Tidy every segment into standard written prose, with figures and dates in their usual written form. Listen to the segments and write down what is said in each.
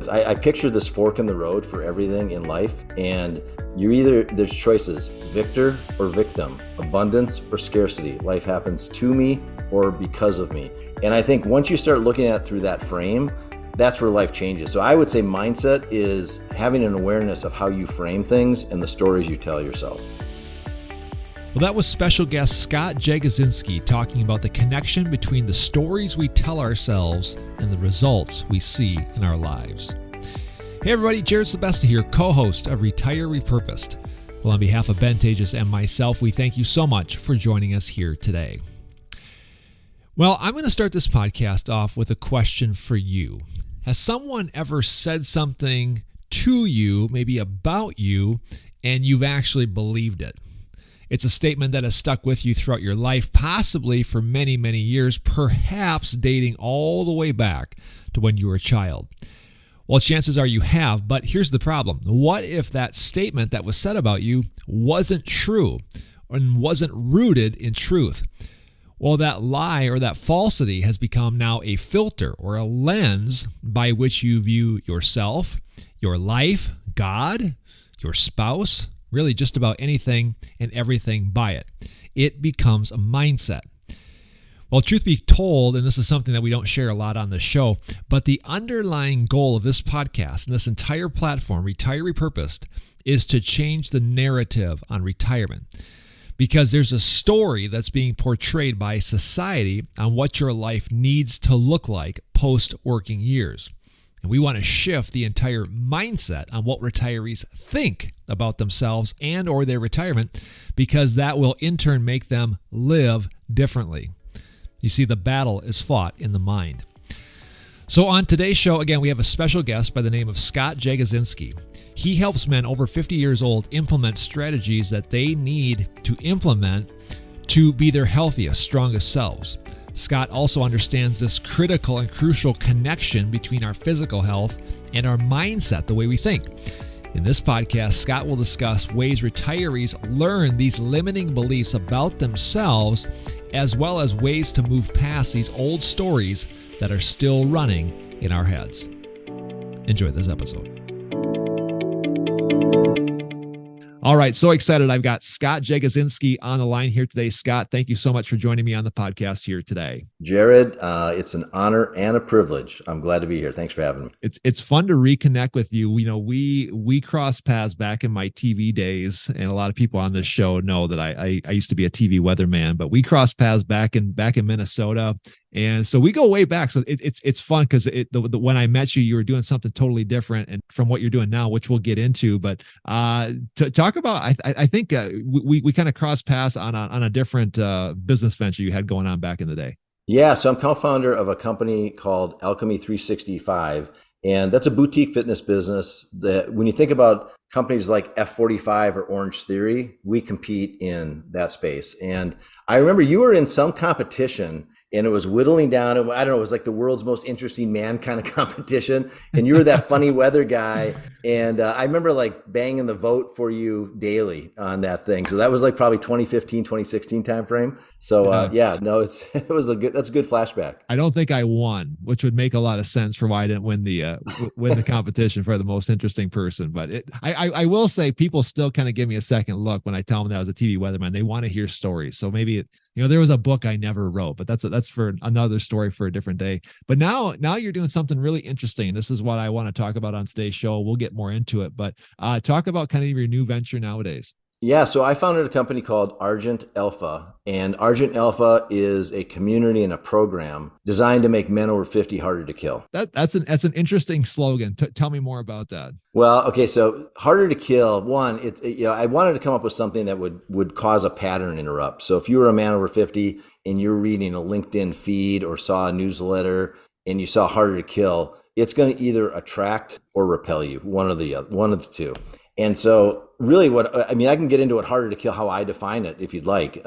I picture this fork in the road for everything in life, and there's choices, victor or victim, abundance or scarcity. Life happens to me or because of me. And I think once you start looking at it through that frame, that's where life changes. So I would say mindset is having an awareness of how you frame things and the stories you tell yourself. Well, that was special guest Scott Jagodzinski talking about the connection between the stories we tell ourselves and the results we see in our lives. Hey everybody, Jared Sebesta here, co-host of Retire Repurposed. Well, on behalf of Ben Tages and myself, we thank you so much for joining us here today. Well, I'm going to start this podcast off with a question for you. Has someone ever said something to you, maybe about you, and you've actually believed it? It's a statement that has stuck with you throughout your life, possibly for many, many years, perhaps dating all the way back to when you were a child. Well, chances are you have, but here's the problem. What if that statement that was said about you wasn't true and wasn't rooted in truth? Well, that lie or that falsity has become now a filter or a lens by which you view yourself, your life, God, your spouse, really just about anything and everything by it. It becomes a mindset. Well, truth be told, and this is something that we don't share a lot on the show, but the underlying goal of this podcast and this entire platform, Retire Repurposed, is to change the narrative on retirement. Because there's a story that's being portrayed by society on what your life needs to look like post-working years. And we want to shift the entire mindset on what retirees think about themselves and or their retirement, because that will in turn make them live differently. You see, the battle is fought in the mind. So on today's show, again, we have a special guest by the name of Scott Jagodzinski. He helps men over 50 years old implement strategies that they need to implement to be their healthiest, strongest selves. Scott also understands this critical and crucial connection between our physical health and our mindset, the way we think. In this podcast, Scott will discuss ways retirees learn these limiting beliefs about themselves, as well as ways to move past these old stories that are still running in our heads. Enjoy this episode. All right, so excited. I've got Scott Jagodzinski on the line here today. Scott, thank you so much for joining me on the podcast here today. Jared, it's an honor and a privilege. I'm glad to be here. Thanks for having me. It's fun to reconnect with you. You know, we crossed paths back in my TV days, and a lot of people on this show know that I used to be a TV weatherman, but we crossed paths back in Minnesota. And so we go way back. So it's fun because when I met you, you were doing something totally different and from what you're doing now, which we'll get into. But to talk about, I think we kind of crossed paths on a different business venture you had going on back in the day. Yeah, so I'm co-founder of a company called Alchemy 365. And that's a boutique fitness business that when you think about companies like F45 or Orange Theory, we compete in that space. And I remember you were in some competition and it was whittling down. I don't know, it was like the world's most interesting man kind of competition. And you were that funny weather guy. And I remember like banging the vote for you daily on that thing. So that was like probably 2015, 2016 timeframe. So that's a good flashback. I don't think I won, which would make a lot of sense for why I didn't win the competition for the most interesting person. But I will say people still kind of give me a second look when I tell them that I was a TV weatherman. They want to hear stories. So maybe there was a book I never wrote, but that's for another story for a different day. But now you're doing something really interesting. This is what I want to talk about on today's show. We'll get more into it, but talk about kind of your new venture nowadays. Yeah, so I founded a company called Argent Alpha, and Argent Alpha is a community and a program designed to make men over 50 harder to kill. That's an interesting slogan. Tell me more about that. Well, okay, so harder to kill. One, I wanted to come up with something that would cause a pattern interrupt. So if you were a man over 50 and you're reading a LinkedIn feed or saw a newsletter and you saw harder to kill, it's going to either attract or repel you, one of the two. And so really I can get into it harder to kill, how I define it if you'd like.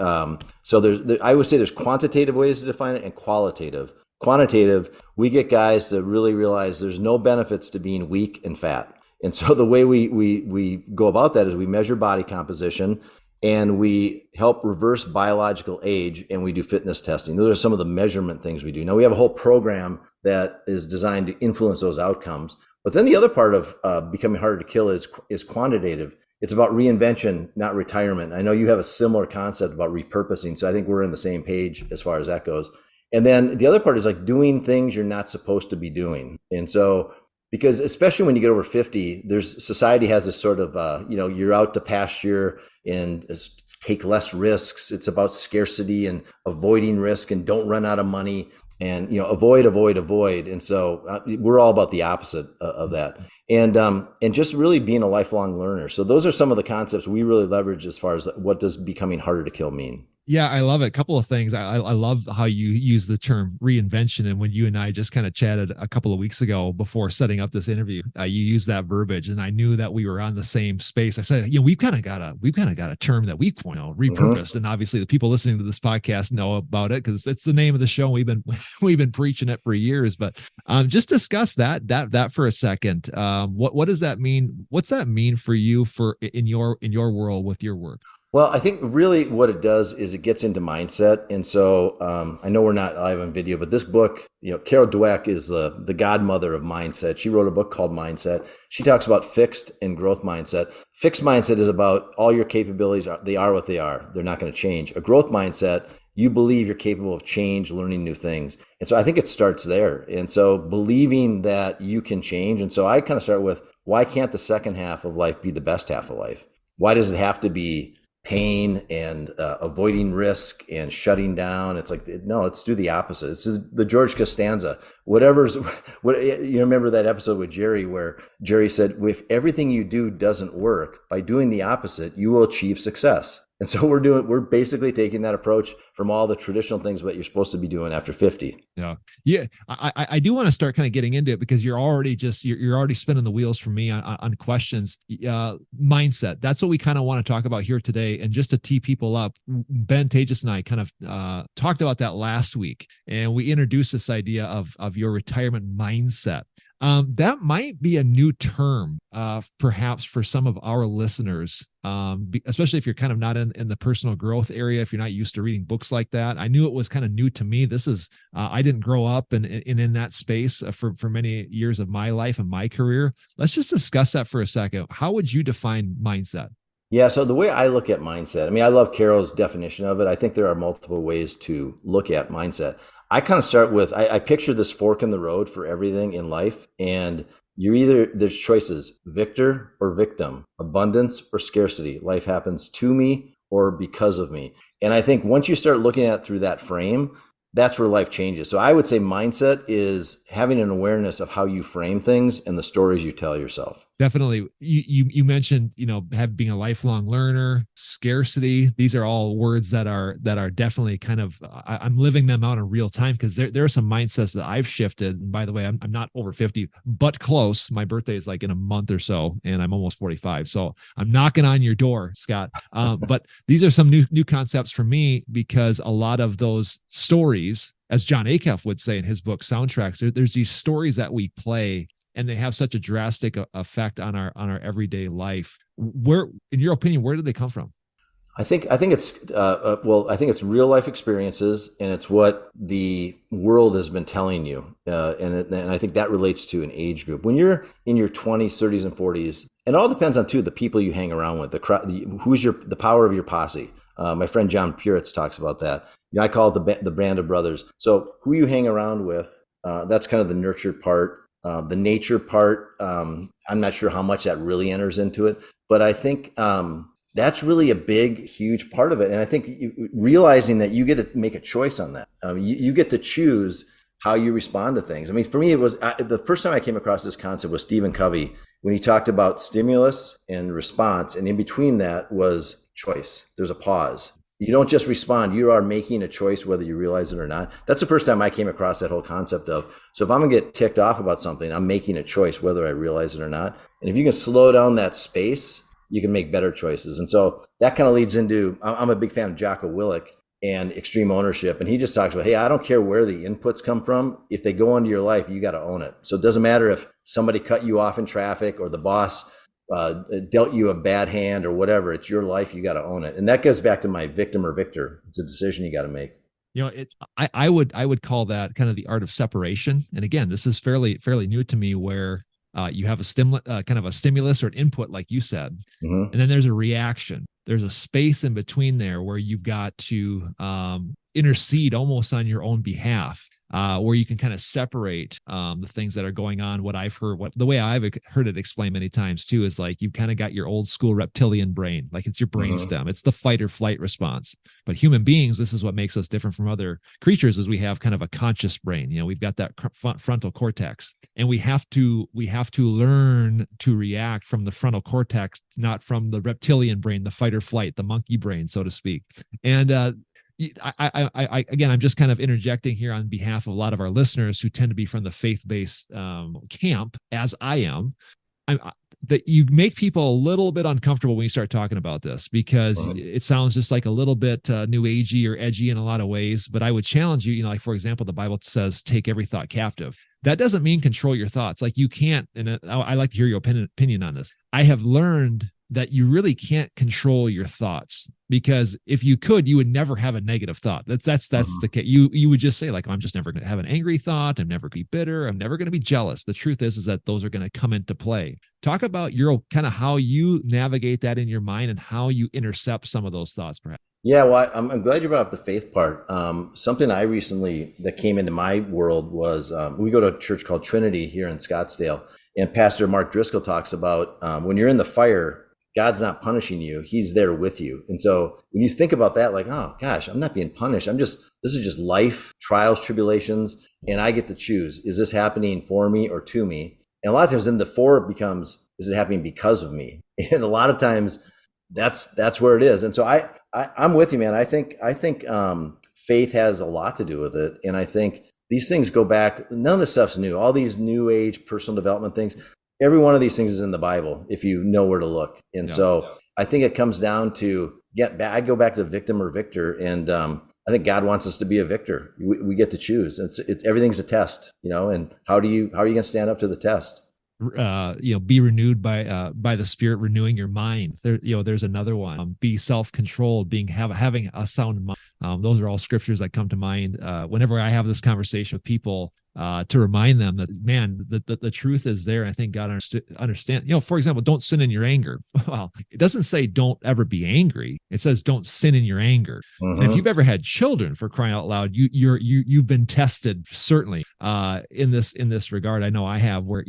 So I would say there's quantitative ways to define it and qualitative. Quantitative, we get guys to really realize there's no benefits to being weak and fat. And so the way we go about that is we measure body composition and we help reverse biological age and we do fitness testing. Those are some of the measurement things we do. Now we have a whole program that is designed to influence those outcomes. But then the other part of becoming harder to kill is quantitative. It's about reinvention, not retirement. I know you have a similar concept about repurposing, so I think we're in the same page as far as that goes. And then the other part is like doing things you're not supposed to be doing. And so, because especially when you get over 50, there's society has this sort of, you're out to pasture and take less risks. It's about scarcity and avoiding risk and don't run out of money and, avoid, avoid, avoid. And so we're all about the opposite of that. And just really being a lifelong learner. So those are some of the concepts we really leverage as far as what does becoming harder to kill mean. Yeah, I love it. A couple of things. I love how you use the term reinvention. And when you and I just kind of chatted a couple of weeks ago before setting up this interview, you used that verbiage, and I knew that we were on the same space. I said, we've kind of got a term that we repurposed, and obviously the people listening to this podcast know about it because it's the name of the show. We've been preaching it for years. But just discuss that for a second. What does that mean? What's that mean for you in your world with your work? Well, I think really what it does is it gets into mindset. And so I know we're not live on video, but this book, Carol Dweck is the godmother of mindset. She wrote a book called Mindset. She talks about fixed and growth mindset. Fixed mindset is about all your capabilities. They are what they are. They're not going to change. A growth mindset, you believe you're capable of change, learning new things. And so I think it starts there. And so believing that you can change. And so I kind of start with, why can't the second half of life be the best half of life? Why does it have to be pain and avoiding risk and shutting down? It's like, no, let's do the opposite. It's the George Costanza. What you remember that episode with Jerry where Jerry said, if everything you do doesn't work, by doing the opposite, you will achieve success. And so we're basically taking that approach from all the traditional things that you're supposed to be doing after 50. Yeah. I do want to start kind of getting into it because you're already spinning the wheels for me on questions. Mindset. That's what we kind of want to talk about here today. And just to tee people up, Ben Tejas and I kind of talked about that last week, and we introduced this idea of your retirement mindset. That might be a new term, perhaps for some of our listeners, especially if you're kind of not in the personal growth area, if you're not used to reading books like that. I knew it was kind of new to me. I didn't grow up in that space for many years of my life and my career. Let's just discuss that for a second. How would you define mindset? Yeah, so the way I look at mindset, I mean, I love Carol's definition of it. I think there are multiple ways to look at mindset. I kind of start with, I picture this fork in the road for everything in life. And there's choices, victor or victim, abundance or scarcity. Life happens to me or because of me. And I think once you start looking at it through that frame, that's where life changes. So I would say mindset is having an awareness of how you frame things and the stories you tell yourself. Definitely. You mentioned, being a lifelong learner, scarcity. These are all words that are definitely kind of, I'm living them out in real time because there are some mindsets that I've shifted. And by the way, I'm not over 50, but close. My birthday is like in a month or so, and I'm almost 45. So I'm knocking on your door, Scott. But these are some new concepts for me because a lot of those stories, as John Acuff would say in his book Soundtracks, there's these stories that we play, and they have such a drastic effect on our everyday life. Where, in your opinion, where did they come from? I think it's I think it's real life experiences, and it's what the world has been telling you, and I think that relates to an age group. When you're in your 20s, 30s, and 40s, and it all depends on the people you hang around with, the power of your posse. My friend John Puritz talks about that. I call it the band of brothers. So who you hang around with, that's kind of the nurtured part. The nature part, I'm not sure how much that really enters into it, but I think that's really a big, huge part of it. And I think realizing that you get to make a choice on that. You get to choose how you respond to things. I mean, for me, it was the first time I came across this concept was Stephen Covey when he talked about stimulus and response. And in between that was choice. There's a pause. You don't just respond. You are making a choice whether you realize it or not. That's the first time I came across that whole concept of, so if I'm going to get ticked off about something, I'm making a choice whether I realize it or not. And if you can slow down that space, you can make better choices. And so that kind of leads into, I'm a big fan of Jocko Willink and extreme ownership. And he just talks about, hey, I don't care where the inputs come from. If they go into your life, you got to own it. So it doesn't matter if somebody cut you off in traffic or the boss dealt you a bad hand or whatever. It's your life. You got to own it. And that goes back to my victim or victor. It's a decision you got to make. I would call that kind of the art of separation. And again, this is fairly new to me, where you have kind of a stimulus or an input, like you said, Hmm. and then there's a reaction. There's a space in between there where you've got to intercede almost on your own behalf, where you can kind of separate the things that are going on. What I've heard, what the way I've heard it explained many times too, is like you've kind of got your old school reptilian brain, like it's your brain Hmm. stem, it's the fight or flight response. But human beings, this is what makes us different from other creatures, is we have kind of a conscious brain. We've got that frontal cortex, and we have to learn to react from the frontal cortex, not from the reptilian brain, the fight or flight, the monkey brain, so to speak. And again, I'm just kind of interjecting here on behalf of a lot of our listeners who tend to be from the faith-based camp, as I am. I, that you make people a little bit uncomfortable when you start talking about this, because Hmm. it sounds just like a little bit new agey or edgy in a lot of ways. But I would challenge you, like, for example, the Bible says, take every thought captive. That doesn't mean control your thoughts. Like, you can't, and I like to hear your opinion on this. I have learned that you really can't control your thoughts, because if you could, you would never have a negative thought. That's the Hmm. case. You would just say, like, oh, I'm just never going to have an angry thought. I'm never going to be bitter. I'm never going to be jealous. The truth is that those are going to come into play. Talk about your kind of how you navigate that in your mind and how you intercept some of those thoughts, perhaps. Yeah, well, I'm glad you brought up the faith part. Something I recently that came into my world was we go to a church called Trinity here in Scottsdale, and Pastor Mark Driscoll talks about when you're in the fire, God's not punishing you; He's there with you. And so when you think about that, like, oh gosh, I'm not being punished. This is just life, trials, tribulations, and I get to choose: is this happening for me or to me? And a lot of times, then the for becomes: is it happening because of me? And a lot of times, that's where it is. And so I'm with you, man. I think faith has a lot to do with it, and I think these things go back. None of this stuff's new. All these new age personal development things, every one of these things is in the Bible if you know where to look. And Yeah. so I think it comes down to get back. I go back to victim or victor, and I think God wants us to be a victor. We get to choose. It's everything's a test, and how are you going to stand up to the test? Be renewed by the Spirit, renewing your mind. There's another one. Be self-controlled, having a sound mind. Those are all scriptures that come to mind whenever I have this conversation with people, to remind them that, man, the truth is there. I think God understand. For example, don't sin in your anger. Well, it doesn't say don't ever be angry. It says don't sin in your anger. And if you've Hmm. ever had children, for crying out loud, you've been tested, certainly, in this regard. I know I have, where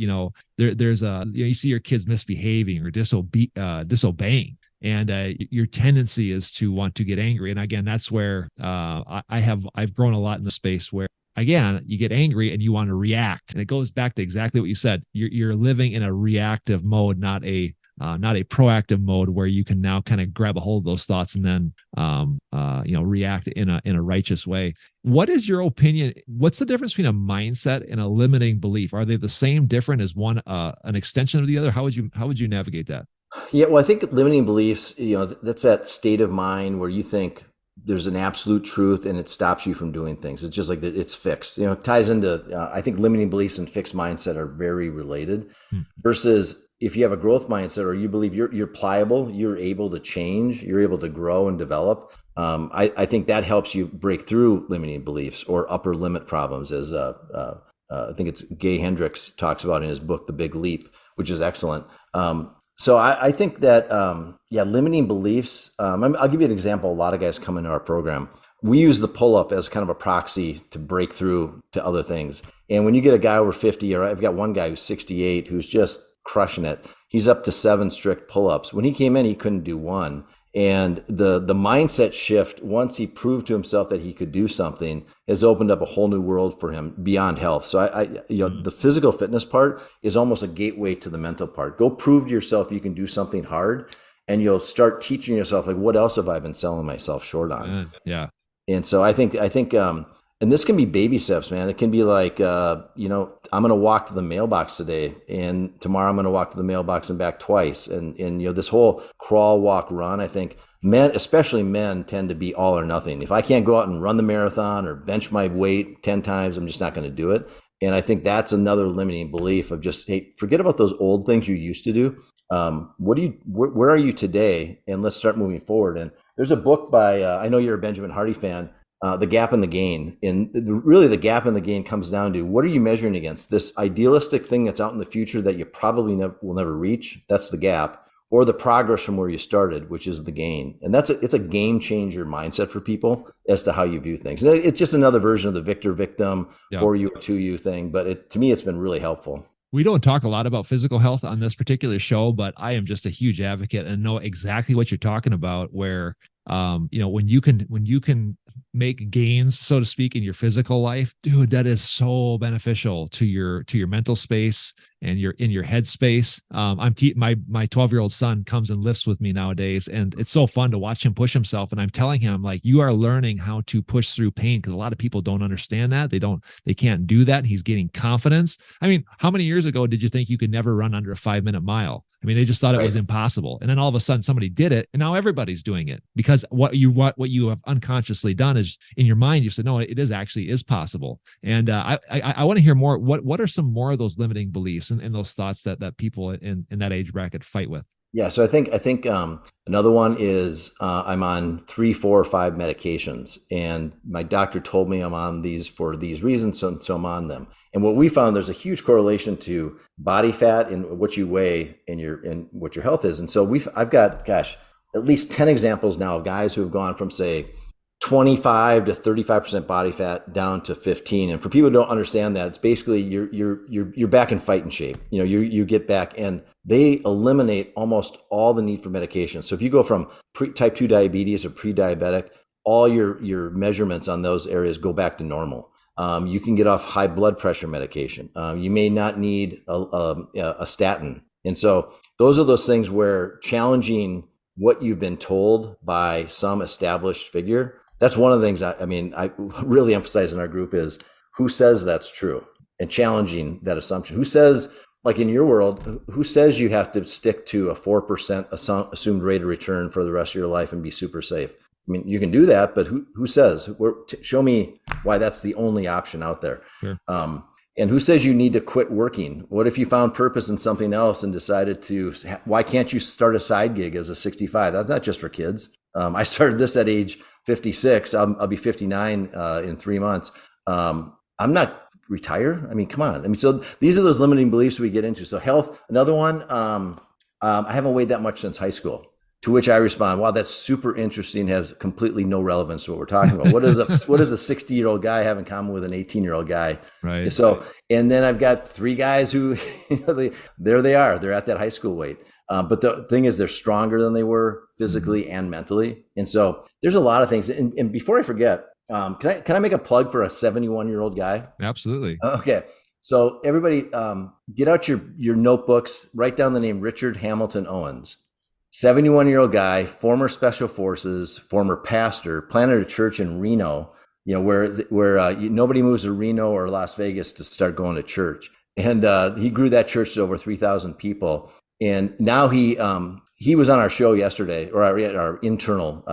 there's you see your kids misbehaving or disobeying, and your tendency is to want to get angry. And again, that's where I've grown a lot in the space where, again, you get angry and you want to react, and it goes back to exactly what you said. You're living in a reactive mode, not a proactive mode, where you can now kind of grab a hold of those thoughts and then react in a righteous way. What is your opinion? What's the difference between a mindset and a limiting belief? Are they the same, different? Is one an extension of the other? How would you navigate that? Yeah, well, I think limiting beliefs, that's that state of mind where you think there's an absolute truth and it stops you from doing things. It's just like it's fixed. It ties into, I think limiting beliefs and fixed mindset are very related Hmm. versus if you have a growth mindset or you believe you're pliable, you're able to change, you're able to grow and develop. I think that helps you break through limiting beliefs or upper limit problems, as I think it's Gay Hendricks talks about in his book, The Big Leap, which is excellent. So I think that yeah, limiting beliefs. I'll give you an example. A lot of guys come into our program. We use the pull up as kind of a proxy to break through to other things. And when you get a guy over 50, or I've got one guy who's 68 who's just crushing it. He's up to 7 strict pull ups. When he came in, he couldn't do one. And the mindset shift, once he proved to himself that he could do something, has opened up a whole new world for him beyond health. So the physical fitness part is almost a gateway to the mental part. Go prove to yourself you can do something hard, and you'll start teaching yourself, like, what else have I been selling myself short on? Yeah. And so I think, and this can be baby steps, man. It can be like, I'm going to walk to the mailbox today, and tomorrow I'm going to walk to the mailbox and back twice. And this whole crawl, walk, run. I think men, especially men, tend to be all or nothing. If I can't go out and run the marathon or bench my weight 10 times, I'm just not going to do it. And I think that's another limiting belief of just, hey, forget about those old things you used to do. Where are you today? And let's start moving forward. And there's a book by, I know you're a Benjamin Hardy fan. the gap and the gain. And really, the gap and the gain comes down to what are you measuring against? This idealistic thing that's out in the future that you probably will never reach. That's the gap, or the progress from where you started, which is the gain. And it's a game changer mindset for people as to how you view things. And it's just another version of the victor victim Yeah. for you or to you thing. But to me, it's been really helpful. We don't talk a lot about physical health on this particular show, but I am just a huge advocate and know exactly what you're talking about, where when you can make gains, so to speak, in your physical life, dude, that is so beneficial to your mental space and your head space. My 12-year-old son comes and lifts with me nowadays, and it's so fun to watch him push himself. And I'm telling him, like, you are learning how to push through pain, because a lot of people don't understand that. They can't do that. He's gaining confidence. I mean, how many years ago did you think you could never run under a 5-minute mile? I mean, they just thought it was impossible. And then all of a sudden somebody did it, and now everybody's doing it, because what you have unconsciously done is, in your mind, you said, no, it is possible. And I want to hear more. What are some more of those limiting beliefs and those thoughts that people in that age bracket fight with? Yeah, so I think another one is I'm on 3, 4, or 5 medications, and my doctor told me I'm on these for these reasons, so I'm on them. And what we found, there's a huge correlation to body fat and what you weigh and what your health is. And so I've got, gosh, at least 10 examples now of guys who have gone from, say, 25 to 35% body fat down to 15. And for people who don't understand that, it's basically you're back in fighting shape. You get back, and they eliminate almost all the need for medication. So if you go from type 2 diabetes or pre-diabetic, all your measurements on those areas go back to normal. You can get off high blood pressure medication. You may not need a statin. And so those are those things where challenging what you've been told by some established figure. That's one of the things I really emphasize in our group is who says that's true, and challenging that assumption. Who says, like in your world, who says you have to stick to a 4% assumed rate of return for the rest of your life and be super safe? I mean, you can do that, but who says? Show me why that's the only option out there. Sure. And who says you need to quit working? What if you found purpose in something else and decided why can't you start a side gig as a 65? That's not just for kids. I started this at age 56. I'll be 59 in 3 months. I'm not retire. I mean, come on. I mean, so these are those limiting beliefs we get into. So health, another one. I haven't weighed that much since high school. To which I respond, wow, that's super interesting, has completely no relevance to what we're talking about. What does a 60-year-old guy have in common with an 18-year-old guy? Right. So, and then I've got 3 guys who, there they are. They're at that high school weight. But the thing is, they're stronger than they were physically and mentally. And so there's a lot of things. And before I forget, can I make a plug for a 71-year-old guy? Absolutely. Okay. So everybody, get out your notebooks, write down the name Richard Hamilton Owens. 71-year-old guy, former special forces, former pastor, planted a church in Reno, where nobody moves to Reno or Las Vegas to start going to church. And he grew that church to over 3,000 people. And now he was on our show yesterday, or our internal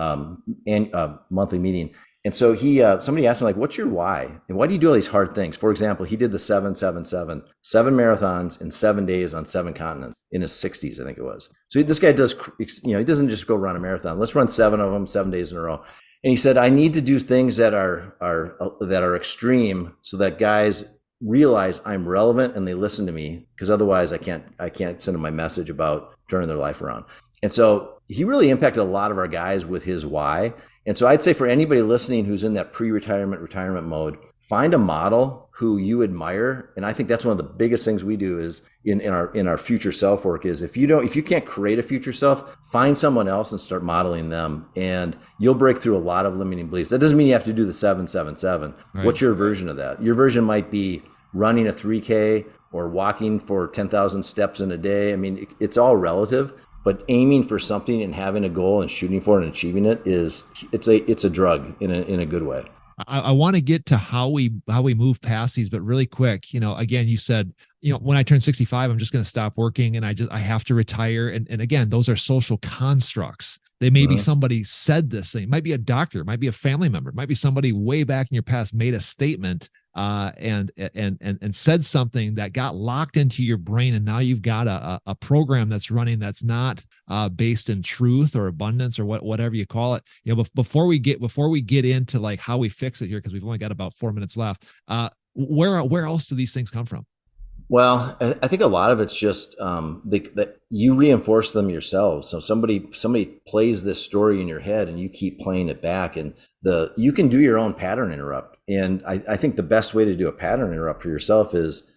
monthly meeting. And so somebody asked him, like, what's your why? And why do you do all these hard things? For example, he did the 7-7-7, 7 marathons in 7 days on 7 continents in his 60s, I think it was. So this guy does, he doesn't just go run a marathon. Let's run 7 of them, 7 days in a row. And he said, I need to do things that are extreme so that guys realize I'm relevant and they listen to me, because otherwise I can't send them my message about turning their life around. And so he really impacted a lot of our guys with his why. And so I'd say for anybody listening who's in that retirement mode, find a model who you admire. And I think that's one of the biggest things we do is in our future self work is if you can't create a future self, find someone else and start modeling them, and you'll break through a lot of limiting beliefs. That doesn't mean you have to do the 7-7-7. Right. What's your version of that? Your version might be running a 3K or walking for 10,000 steps in a day. I mean, it's all relative. But aiming for something and having a goal and shooting for it and achieving it it's a drug in a good way. I want to get to how we move past these, but really quick, again, you said, when I turn 65, I'm just going to stop working and I have to retire. And again, those are social constructs. They may be somebody said this thing. It might be a doctor, it might be a family member, it might be somebody way back in your past made a statement. and said something that got locked into your brain, and now you've got a program that's running that's not based in truth or abundance or whatever you call it. Before we get into like how we fix it here, because we've only got about 4 minutes left, where else do these things come from? Well, I think a lot of it's just that you reinforce them yourselves. So somebody plays this story in your head, and you keep playing it back. And you can do your own pattern interrupt. And I think the best way to do a pattern interrupt for yourself is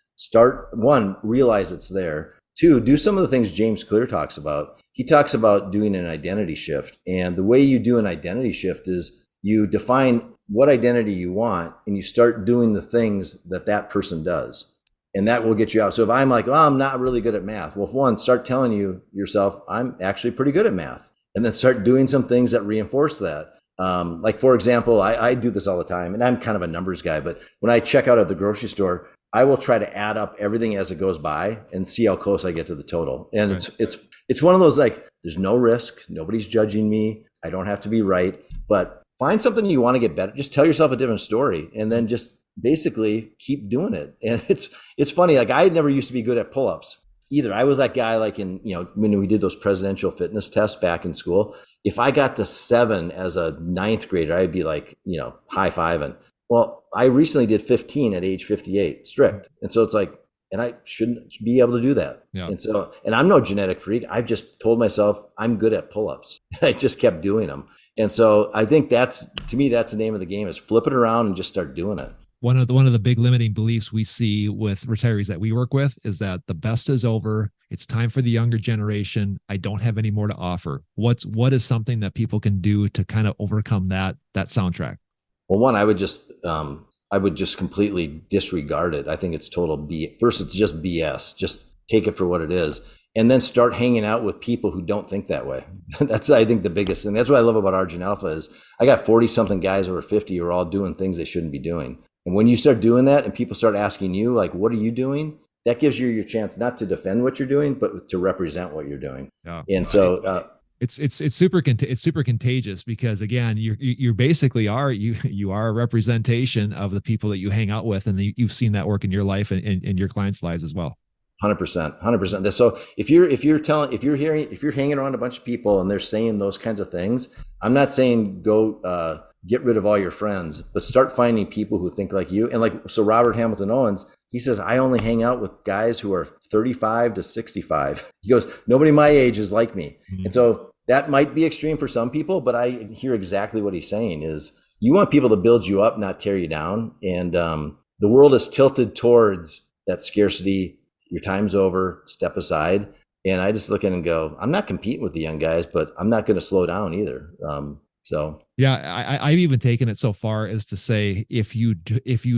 realize it's there. 2, do some of the things James Clear talks about. He talks about doing an identity shift, and the way you do an identity shift is you define what identity you want, and you start doing the things that person does. And that will get you out. So if I'm like, oh, I'm not really good at math. Well, start telling yourself, I'm actually pretty good at math. And then start doing some things that reinforce that. Like, for example, I do this all the time, and I'm kind of a numbers guy, but when I check out at the grocery store, I will try to add up everything as it goes by and see how close I get to the total. And right. It's one of those, like, there's no risk. Nobody's judging me. I don't have to be right, but find something you want to get better. Just tell yourself a different story, and then just basically keep doing it. And it's funny, like, I never used to be good at pull-ups either. I was that guy, like, when we did those presidential fitness tests back in school, if I got to 7 as a 9th grader, I'd be like, high-fiving. Well, I recently did 15 at age 58 strict. And so it's like, and I shouldn't be able to do that. Yeah. And I'm no genetic freak. I've just told myself I'm good at pull-ups. I just kept doing them. And so I think that's the name of the game, is flip it around and just start doing it. One of the big limiting beliefs we see with retirees that we work with is that the best is over. It's time for the younger generation. I don't have any more to offer. What is something that people can do to kind of overcome that soundtrack? Well, one, I would just completely disregard it. I think it's total BS. First, it's just BS. Just take it for what it is. And then start hanging out with people who don't think that way. That's, I think, the biggest thing. That's what I love about Argent Alpha is I got 40 something guys over 50 who are all doing things they shouldn't be doing. And when you start doing that and people start asking you, like, what are you doing? That gives you your chance not to defend what you're doing, but to represent what you're doing. Yeah. And so it's super contagious, because again, you basically are a representation of the people that you hang out with, and you've seen that work in your life and in your clients' lives as well. 100%. So if you're hanging around a bunch of people and they're saying those kinds of things, I'm not saying go get rid of all your friends, but start finding people who think like you. And so Robert Hamilton Owens, he says, I only hang out with guys who are 35 to 65. He goes, nobody my age is like me. Mm-hmm. And so that might be extreme for some people, but I hear exactly what he's saying is you want people to build you up, not tear you down. And the world is tilted towards that scarcity. Your time's over, step aside. And I just look at it and go, I'm not competing with the young guys, but I'm not going to slow down either. Yeah, I've even taken it so far as to say, if you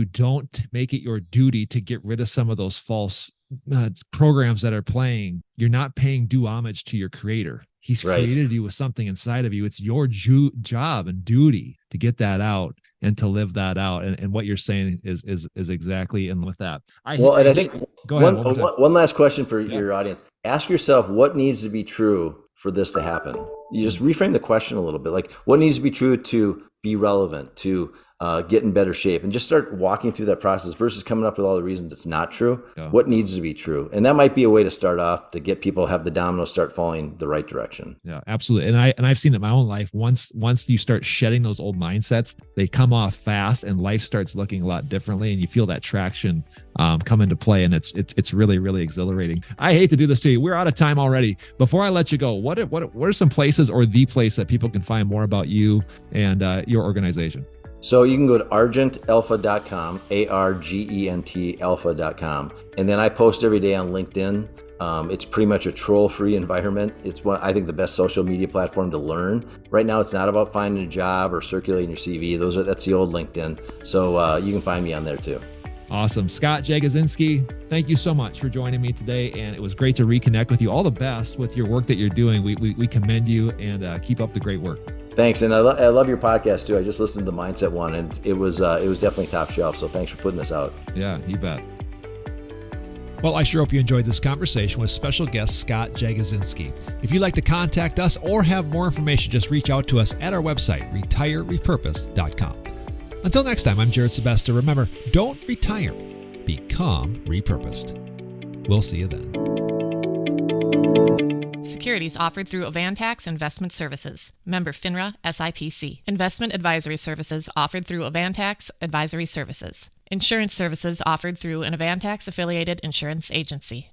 don't make it your duty to get rid of some of those false programs that are playing, you're not paying due homage to your creator. He's right. Created you with something inside of you. It's your job and duty to get that out and to live that out. And what you're saying is exactly in with that. I think go ahead. One last question for your audience. Ask yourself what needs to be true for this to happen. You just reframe the question a little bit. Like, what needs to be true to be relevant, to get in better shape, and just start walking through that process versus coming up with all the reasons it's not true. Yeah. What needs to be true? And that might be a way to start off to get people have the dominoes start falling the right direction. Yeah, absolutely. And I've seen it in my own life. Once you start shedding those old mindsets, they come off fast and life starts looking a lot differently, and you feel that traction come into play. And it's really, really exhilarating. I hate to do this to you. We're out of time already. Before I let you go, what are some places or the place that people can find more about you and your organization? So you can go to argentalpha.com, ARGENT alpha.com. And then I post every day on LinkedIn. It's pretty much a troll-free environment. It's I think the best social media platform to learn. Right now, it's not about finding a job or circulating your CV. That's the old LinkedIn. So you can find me on there too. Awesome. Scott Jagodzinski, thank you so much for joining me today. And it was great to reconnect with you. All the best with your work that you're doing. We commend you, and keep up the great work. Thanks. And I love your podcast too. I just listened to the Mindset one, and it was definitely top shelf. So thanks for putting this out. Yeah, you bet. Well, I sure hope you enjoyed this conversation with special guest Scott Jagodzinski. If you'd like to contact us or have more information, just reach out to us at our website, retirerepurposed.com. Until next time, I'm Jared Sebesta. Remember, don't retire, become repurposed. We'll see you then. Securities offered through Avantax Investment Services. Member FINRA SIPC. Investment advisory services offered through Avantax Advisory Services. Insurance services offered through an Avantax affiliated insurance agency.